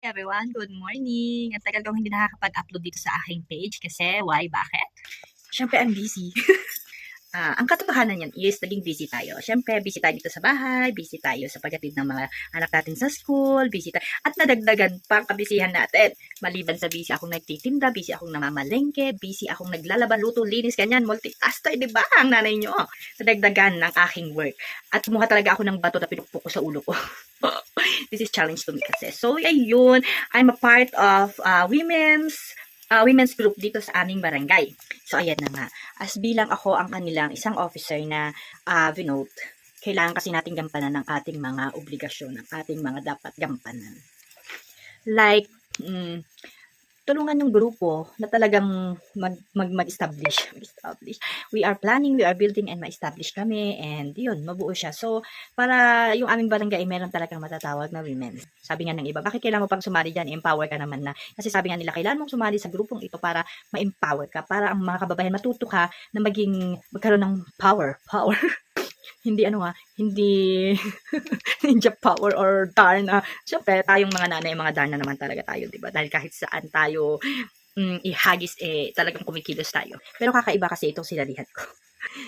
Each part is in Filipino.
Everyone, good morning. Ang tagal kong hindi nakakapag-upload dito sa aking page kasi why? Bakit? Siyempre, I'm busy. Ang katotohanan yan is naging busy tayo. Siyempre, busy tayo dito sa bahay, busy tayo sa paghatid ng mga anak natin sa school, busy tayo. At nadagdagan pa ang kabisihan natin. Maliban sa busy akong nagtitinda, busy akong namamalengke, busy akong naglalaban, luto, linis, ganyan, multitasker, di ba? Ang nanay nyo. Nadagdagan ng aking work. At kumuha talaga ako ng bato na pinukpok ko sa ulo ko. This is challenge to me kasi. So, ayun, I'm a part of women's group dito sa aming barangay. So, ayan na nga. As bilang ako ang kanilang isang officer na vinote, kailangan kasi natin gampanan ng ating mga obligasyon, ang ating mga dapat gampanan. Like, tulungan yung grupo na talagang mag-establish. We are planning, we are building, and ma-establish kami, and yun, mabuo siya. So, para yung aming barangay ay meron talagang matatawag na women. Sabi nga ng iba, bakit kailangan mo pang sumali dyan? Empower ka naman na. Kasi sabi nga nila, kailangan mong sumali sa grupong ito para ma-empower ka, para ang mga kababayan matuto ka na magkaroon ng power. Hindi hindi ninja power or Darna. Siyempre, tayong mga nanay, mga Darna naman talaga tayo, diba? Dahil kahit saan tayo ihagis, talagang kumikilos tayo. Pero kakaiba kasi itong sinalihan ko.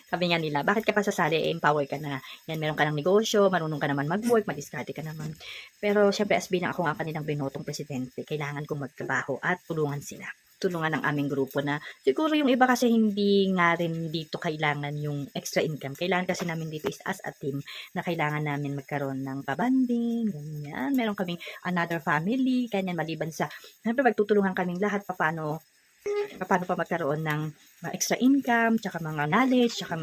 Sabi nga nila, bakit ka pa sasali? Empower ka na. Yan, meron ka ng negosyo, marunong ka naman mag-work, mag-diskarte ka naman. Pero syempre, as bilang ako nga kanilang binotong presidente, kailangan kong magtrabaho at tulungan sila. Tulungan ng aming grupo na siguro yung iba kasi hindi nga rin dito kailangan yung extra income. Kailangan kasi namin dito is as a team na kailangan namin magkaroon ng pabanding, ganyan. Meron kaming another family, ganyan, maliban sa, syempre magtutulungan kaming lahat paano pa magkaroon ng extra income, tsaka mga knowledge, tsaka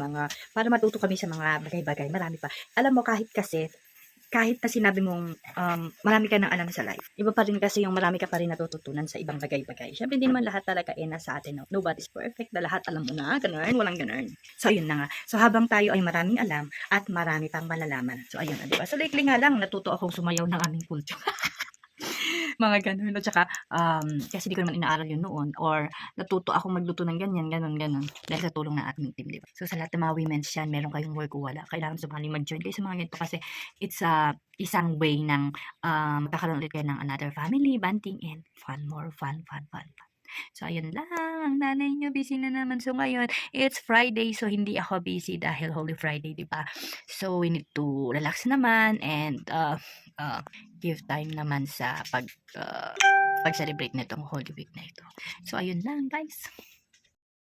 para matuto kami sa mga bagay-bagay. Marami pa. Alam mo, kahit na sinabi mong marami ka nang alam sa life, iba pa rin kasi yung marami ka pa rin natututunan sa ibang bagay-bagay. Siyempre, hindi naman lahat talaga nasa atin. No? Nobody's perfect. Na lahat alam mo na, ganun, walang ganun. So, ayun na nga. So, habang tayo ay maraming alam at marami pang malalaman. So, ayun na, diba? So, lately nga lang, natuto akong sumayaw ng aming kulto. Mga ganun. At saka, kasi di ko naman inaaral yun noon. Or, natuto akong magluto ng ganyan. Dahil sa tulong ng ating team, diba? So, sa lahat ng mga women's yan, meron kayong work o wala. Kailangan sumali mag-join kayo sa mga ganito kasi it's isang way ng magkakaroon ulit kayo ng another family, bonding, and more fun. So, ayun lang. Ang nanay nyo, busy na naman. So, ngayon, it's Friday. So, hindi ako busy dahil Holy Friday, diba? So, we need to relax naman and give time naman sa pag-celebrate na itong Holy Week na ito. So, ayun lang, guys.